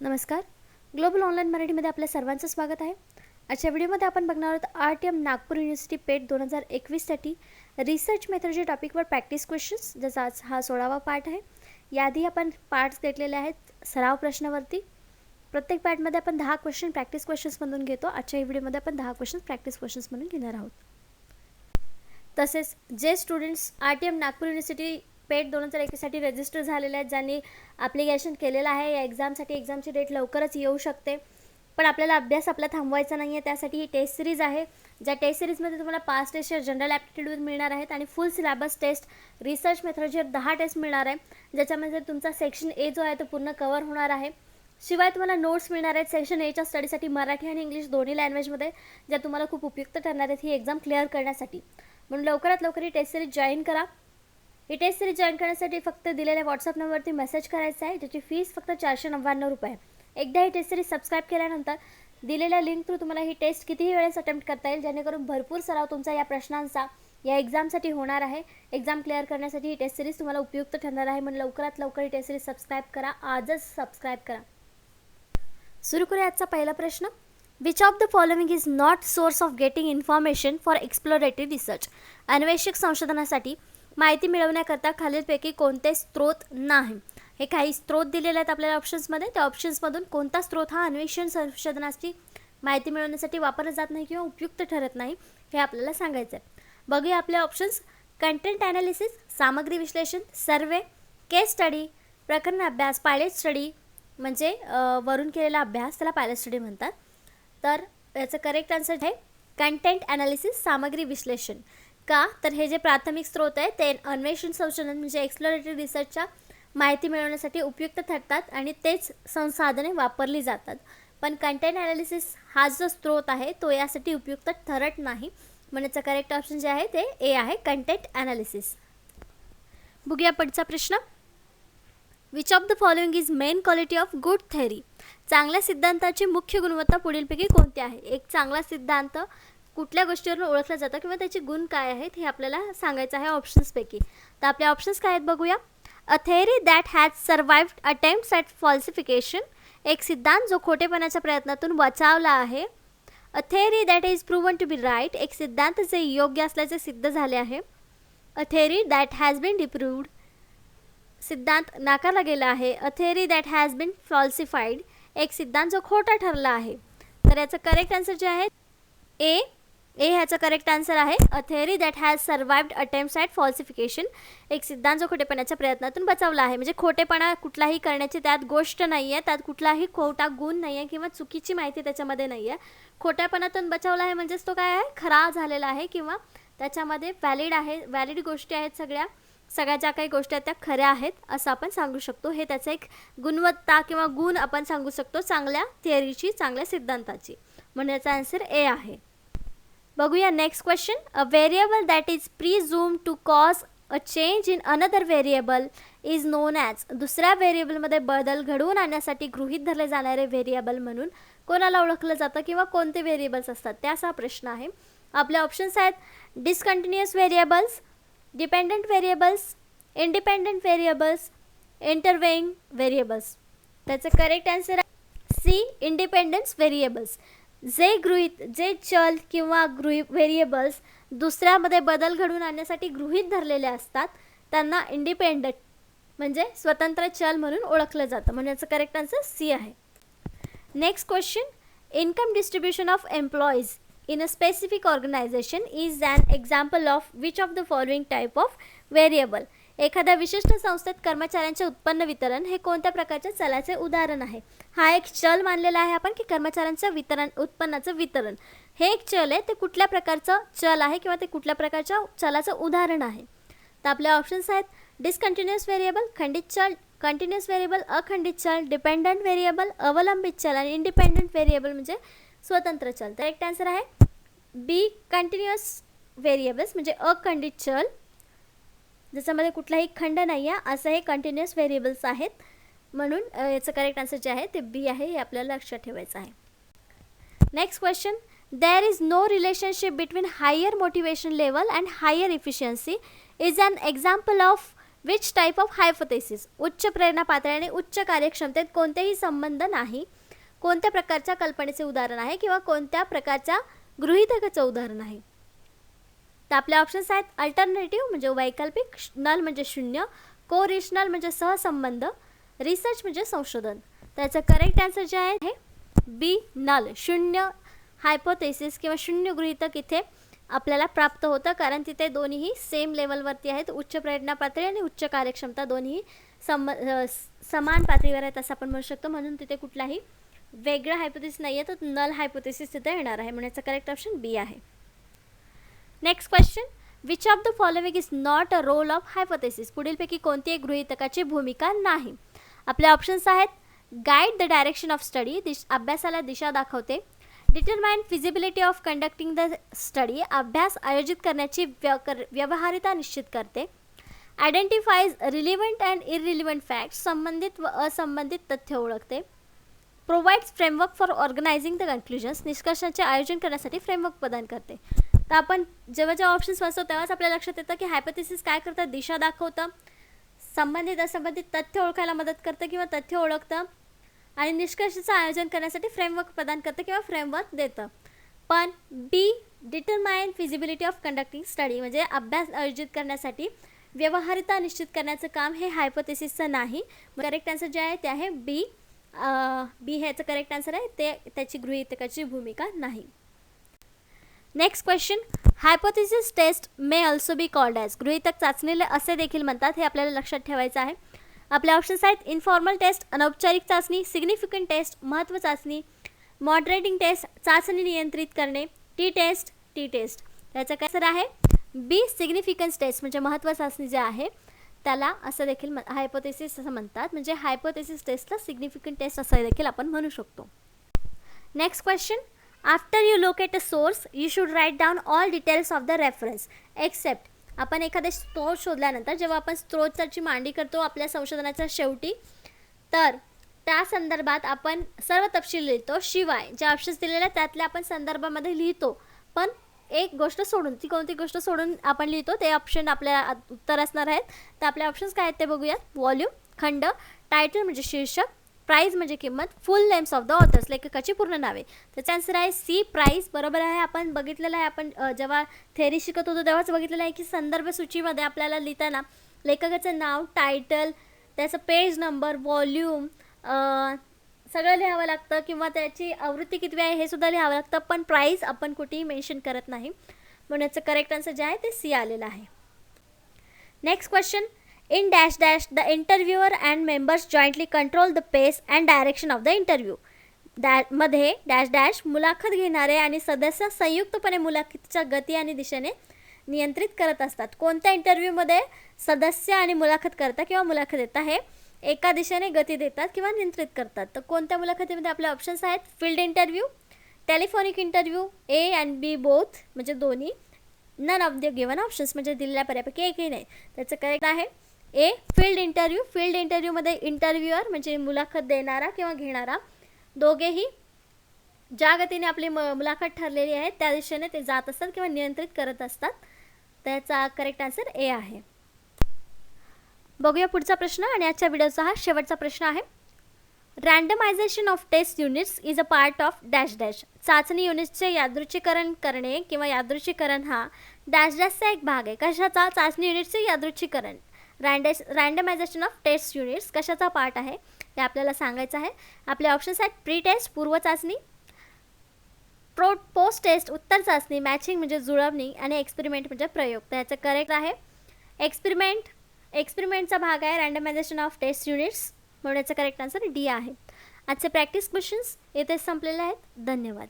नमस्कार. Global online मराठीमध्ये आपल्या सर्वांचं स्वागत आहे. आजच्या व्हिडिओमध्ये आपण बघणार आहोत RTM नागपूर युनिव्हर्सिटी पेट 2021साठी रिसर्च मेथडच्या टॉपिकवर प्रॅक्टिस क्वेश्चन्स, ज्याचा आज हा 16वा पार्ट आहे. याआधी आपण पार्ट्स घेतलेले आहेत सराव प्रश्नावरती. प्रत्येक पार्टमध्ये आपण 10 क्वेश्चन प्रॅक्टिस क्वेश्चन्समधून घेतो. आजच्या व्हिडिओमध्ये आपण 10 क्वेश्चन प्रॅक्टिस क्वेश्चन्समधून घेणार आहोत. तसेच जे स्टुडंट्स RTM नागपूर युनिव्हर्सिटी पेट 2021साठी रजिस्टर झालेले आहेत, ज्यांनी ॲप्लिकेशन केलेलं आहे, या एक्झामसाठी एक्झामची डेट लवकरच येऊ शकते, पण आपल्याला अभ्यास आपला थांबवायचा नाही आहे. त्यासाठी ही टेस्ट सिरीज आहे, ज्या टेस्ट सिरीजमध्ये तुम्हाला 5 टेस्ट जनरल ॲप्टिट्यूड मिळणार आहेत आणि फुल सिलेबस टेस्ट रिसर्च मेथडचे 10 टेस्ट मिळणार आहे, ज्याच्यामध्ये तुमचा सेक्शन ए जो आहे तो पूर्ण कवर होणार आहे. शिवाय तुम्हाला नोट्स मिळणार आहेत सेक्शन एच्या स्टडीसाठी मराठी आणि इंग्लिश दोन्ही लँग्वेजमध्ये, ज्या तुम्हाला खूप उपयुक्त ठरणार आहेत ही एक्झाम क्लिअर करण्यासाठी. म्हणून लवकरात लवकर ही टेस्ट सिरीज जॉईन करा. ही टेस्ट सिरीज जॉईन करण्यासाठी फक्त दिलेल्या व्हॉट्सअप नंबरवरती मेसेज करायचा आहे, ज्याची फीस फक्त 499 रुपये. एकदा ही टेस्ट सिरीज सबस्क्राईब केल्यानंतर दिलेल्या लिंक थ्रू तुम्हाला ही टेस्ट कितीही वेळेस अटेम्प्ट करता येईल, जेणेकरून भरपूर सराव तुमचा या प्रश्नांचा या एक्झामसाठी होणार आहे. एक्झाम क्लिअर करण्यासाठी ही टेस्ट सिरीज तुम्हाला उपयुक्त ठरणार आहे. म्हणून लवकरात लवकर ही टेस्ट सिरीज सबस्क्राईब करा, आजच सबस्क्राईब करा. सुरू करूया आजचा पहिला प्रश्न. Which of the following is not source of getting information for exploratory research? अन्वेषक संशोधनासाठी माहिती मिळवण्याकरता खालीलपैकी कोणते स्रोत नाही? हे काही स्रोत दिलेले आहेत आपल्याला ऑप्शन्समध्ये. त्या ऑप्शन्समधून कोणता स्रोत हा अन्वेषण संशोधनाची माहिती मिळवण्यासाठी वापरला जात नाही किंवा उपयुक्त ठरत नाही हे आपल्याला सांगायचं आहे. बघूया आपले ऑप्शन्स. कंटेंट ॲनालिसिस, सामग्री विश्लेषण, सर्वे, केस स्टडी, प्रकरण अभ्यास, पायलट स्टडी, म्हणजे वरून केलेला अभ्यास, त्याला पायलट स्टडी म्हणतात. तर याचं करेक्ट आन्सर आहे कंटेंट ॲनालिसिस, सामग्री विश्लेषण. का तर हे जे प्राथमिक स्रोत आहे ते अन्वेषण संशोधन म्हणजे एक्सप्लोरेटरी रिसर्चच्या माहिती मिळवण्यासाठी उपयुक्त ठरतात आणि तेच संसाधने वापरली जातात. पण कंटेंट ॲनालिसिस हा जो स्रोत आहे तो यासाठी उपयुक्त ठरत नाही. म्हणण्याचं करेक्ट ऑप्शन जे आहे ते ए आहे, कंटेंट ॲनालिसिस. बघूया पुढचा प्रश्न. Which of the following is main quality of good theory? चांगल्या सिद्धांताची मुख्य गुणवत्ता पुढीलपैकी कोणती आहे? एक चांगला सिद्धांत कुठल्या गोष्टीवरून ओळखला जातं किंवा त्याचे गुण काय आहेत हे आपल्याला सांगायचं आहे ऑप्शन्सपैकी. तर आपले ऑप्शन्स काय आहेत बघूया. A theory that has survived attempts at falsification, एक सिद्धांत जो खोटेपणाच्या प्रयत्नातून बचावला आहे. A theory that is proven to be right, एक सिद्धांत जे योग्य असल्याचे सिद्ध झाले आहे. A theory that has been disproved, सिद्धांत नाकारला गेला आहे. A theory that has been falsified, एक सिद्धांत जो खोटा ठरला आहे. तर याचं करेक्ट आन्सर जे आहे ए ह्याचं करेक्ट आन्सर आहे. A theory that has survived attempts at falsification, एक सिद्धांत जो खोटेपणाच्या प्रयत्नातून बचावला आहे. म्हणजे खोटेपणा कुठलाही करण्याची त्यात गोष्ट नाही आहे, त्यात कुठलाही खोटा गुण नाही आहे किंवा चुकीची माहिती त्याच्यामध्ये नाही आहे. खोट्यापणातून बचावला आहे म्हणजेच तो काय आहे, खरा झालेला आहे किंवा त्याच्यामध्ये व्हॅलिड आहे, व्हॅलिड गोष्टी आहेत, सगळ्या ज्या काही गोष्टी आहेत त्या खऱ्या आहेत असं आपण सांगू शकतो. हे त्याचं एक गुणवत्ता किंवा गुण आपण सांगू शकतो चांगल्या थिअरीची, चांगल्या सिद्धांताची. म्हणून याचा आन्सर ए आहे. बघूया next question. A variable that is presume to cause a change in another variable is known as, दुसऱ्या व्हेरिएबलमध्ये बदल घडवून आणण्यासाठी गृहीत धरले जाणारे व्हेरिएबल म्हणून कोणाला ओळखलं जातं किंवा कोणते व्हेरिएबल्स असतात त्याचा प्रश्न आहे. आपले ऑप्शन्स आहेत discontinuous variables, dependent variables, independent variables, intervening variables. त्याचं करेक्ट आन्सर आहे सी, इंडिपेंडन्स व्हेरिएबल्स. जे चल किंवा व्हेरिएबल्स दुसऱ्यामध्ये बदल घडवून आणण्यासाठी गृहीत धरलेले असतात त्यांना इंडिपेंडंट म्हणजे स्वतंत्र चल म्हणून ओळखलं जातं. म्हणून याचं करेक्ट आन्सर सी आहे. Next question. Income distribution of employees in a specific organization is an example of which of the following type of variable? एखाद्या विशिष्ट संस्थेत कर्मचाऱ्यांचे उत्पन्न वितरण हे कोणत्या प्रकारच्या चलाचे उदाहरण आहे? हा एक चल मानलेला आहे आपण की कर्मचाऱ्यांचं वितरण, उत्पन्नाचं वितरण हे एक चल आहे. ते कुठल्या प्रकारचं चल आहे किंवा ते कुठल्या प्रकारच्या चलाचं उदाहरण आहे? तर आपले ऑप्शन्स आहेत डिसकंटिन्युअस व्हेरिएबल, खंडित चल, कंटिन्युअस व्हेरिएबल, अखंडित चल, डिपेंडंट व्हेरिएबल, अवलंबित चल आणि इंडिपेंडंट व्हेरिएबल म्हणजे स्वतंत्र चल. तर करेक्ट आन्सर आहे बी, कंटिन्युअस व्हेरिएबल्स म्हणजे अखंडित चल, ज्याच्यामध्ये कुठलाही खंड नाही आहे असं हे कंटिन्युअस व्हेरिएबल्स आहेत. म्हणून याचं करेक्ट आन्सर जे आहे ते बी आहे, हे आपल्याला लक्षात ठेवायचं आहे. Next question. There is no relationship between higher motivation level and higher efficiency is an example of which type of hypothesis, उच्च प्रेरणा पातळी आणि उच्च कार्यक्षमतेत कोणतेही संबंध नाही. कोणत्या प्रकारच्या कल्पनेचे उदाहरण आहे किंवा कोणत्या प्रकारच्या गृहीतकाचं उदाहरण आहे. तर आपले ऑप्शन्स आहेत अल्टरनेटिव्ह म्हणजे वैकल्पिक, नल म्हणजे शून्य, कोरिशनल म्हणजे सहसंबंध, रिसर्च म्हणजे संशोधन. त्याचं करेक्ट आन्सर जे आहे हे बी नल, शून्य हायपोथेसिस किंवा शून्य गृहीतक इथे आपल्याला प्राप्त होतं, कारण तिथे दोन्हीही सेम लेवलवरती आहेत. उच्च प्रेरणा पातळी आणि उच्च कार्यक्षमता दोन्ही समान पातळीवर आहेत असं आपण म्हणू शकतो. म्हणून तिथे कुठलाही वेगळा हायपोथेसिस नाही आहे, तर नल हायपोथेसिस तिथे येणार आहे. म्हणून याचा करेक्ट ऑप्शन बी आहे. Next question, which of the following is not a role of hypothesis, पुढीलपैकी कोणती एक गृहीतकाची भूमिका नाही. आपले ऑप्शन्स आहेत guide the direction of study, अभ्यासाला दिशा दाखवते. Determine feasibility of conducting the study, अभ्यास आयोजित करण्याची व्यवहार्यता निश्चित करते. Identifies relevant and irrelevant facts, संबंधित व असंबंधित तथ्य ओळखते. Provides framework for organizing the conclusions, निष्कर्षाचे आयोजन करण्यासाठी फ्रेमवर्क प्रदान करते. तर आपण जेव्हा ऑप्शन्स वाचतो तेव्हाच आपल्या लक्षात येतं की हायपोथेसिस काय करतं, दिशा दाखवतं, संबंधित असंबंधित तथ्य ओळखायला मदत करतं किंवा तथ्य ओळखतं, आणि निष्कर्षाचं आयोजन करण्यासाठी फ्रेमवर्क प्रदान करतं किंवा फ्रेमवर्क देतं. पण be determine feasibility of conducting study म्हणजे अभ्यास आयोजित करण्यासाठी व्यवहार्यता निश्चित करण्याचं काम हे हायपोथेसिसचं नाही. करेक्ट आन्सर जे आहे ते आहे बी. बी ह्याचं करेक्ट आन्सर आहे, ते त्याची गृहीतकाची भूमिका नाही. Next question, hypothesis test may also be called as, गृहीतक चाचणीला असे देखील म्हणतात, हे आपल्याला लक्षात ठेवायचं आहे. आपले ऑप्शन्स आहेत इन्फॉर्मल टेस्ट, अनौपचारिक चाचणी, सिग्निफिकंट टेस्ट, महत्त्व चाचणी, मॉडरेटिंग टेस्ट, चाचणी नियंत्रित करणे, टी टेस्ट. त्याचं काय आन्सर आहे बी सिग्निफिकन्स टेस्ट म्हणजे महत्त्व चाचणी जे आहे त्याला असं देखील हायपोथेसिस असं म्हणतात. म्हणजे हायपोथेसिस टेस्टला सिग्निफिकंट टेस्ट असं देखील आपण म्हणू शकतो. Next question, after you locate a source you should write down all details of the reference except, आपण एखादे स्त्रोत शोधल्यानंतर जेव्हा आपण स्त्रोताची मांडणी करतो आपल्या संशोधनाच्या शेवटी, तर त्या संदर्भात आपण सर्व तपशील लिहितो, शिवाय जे ऑप्शन्स दिलेले आहेत त्यातल्या आपण संदर्भामध्ये लिहितो, पण एक गोष्ट सोडून, ती कोणती गोष्ट सोडून आपण लिहितो ते ऑप्शन आपल्या उत्तर असणार आहेत. तर आपले ऑप्शन्स काय आहेत ते बघूयात. व्हॉल्यूम खंड, टायटल म्हणजे शीर्षक, प्राईज म्हणजे किंमत, फुल नेम्स ऑफ द ऑथर्स लेखकाची पूर्ण नावे. त्याचा आन्सर आहे सी प्राईज. बरोबर आहे. आपण बघितलेलं आहे, आपण जेव्हा थेअरी शिकत होतो तेव्हाच बघितलेलं आहे की संदर्भ सूचीमध्ये आपल्याला लिहिताना लेखकाचं नाव, टायटल, त्याचं पेज नंबर, व्हॉल्यूम सगळं लिहावं लागतं, किंवा त्याची आवृत्ती किती आहे हे सुद्धा लिहावं लागतं, पण प्राईज आपण कुठेही मेन्शन करत नाही. म्हणून याचं करेक्ट आन्सर जे आहे ते सी आलेलं आहे. Next question, in dash dash the interviewer and members jointly control the pace and direction of the interview, मध्ये डॅश डॅश मुलाखत घेणारे आणि सदस्य संयुक्तपणे मुलाखतीच्या गती आणि दिशेने नियंत्रित करत असतात. कोणत्या इंटरव्ह्यूमध्ये सदस्य आणि मुलाखतकर्ता किंवा मुलाखतकर्ता हे एका दिशेने गती देतात किंवा नियंत्रित करतात. तर कोणत्या मुलाखतीमध्ये आपले ऑप्शन्स आहेत field interview, telephonic interview, A and B both म्हणजे दोन्ही, none of the given options म्हणजे दिलेल्या पर्यापैकी एकही नाही. त्याचं करेक्ट आहे ए फील्ड इंटरव्ह्यू. फील्ड इंटरव्ह्यूमध्ये इंटरव्ह्युअर म्हणजे मुलाखत देणारा किंवा घेणारा दोघेही ज्या गतीने आपली मुलाखत ठरलेली आहे त्या दिशेने ते जात असतात किंवा नियंत्रित करत असतात. त्याचा करेक्ट आन्सर ए आहे. बघूया पुढचा प्रश्न, आणि आजच्या व्हिडिओचा हा शेवटचा प्रश्न आहे. Randomization of test units is a part of dash dash, चाचणी युनिट्सचे यादृच्छिकरण करणे किंवा यादृच्छिकरण हा डॅश डॅशचा एक भाग आहे. कशाचा? चाचणी युनिट्सचे यादृच्छिकरण. रँडमायझेशन ऑफ टेस्ट युनिट्स कशाचा पार्ट आहे ते आपल्याला सांगायचं आहे. आपले ऑप्शन्स आहेत प्री टेस्ट पूर्व चाचणी, पोस्ट टेस्ट उत्तर चाचणी, मॅचिंग म्हणजे जुळवणी, आणि एक्सपेरिमेंट म्हणजे प्रयोग. त्याचं करेक्ट आहे एक्सपेरिमेंटचा भाग आहे रँडमायझेशन ऑफ टेस्ट युनिट्स, म्हणून याचं करेक्ट आन्सर डी आहे. आजचे प्रॅक्टिस क्वेश्चन्स येथे संपलेले आहेत. धन्यवाद.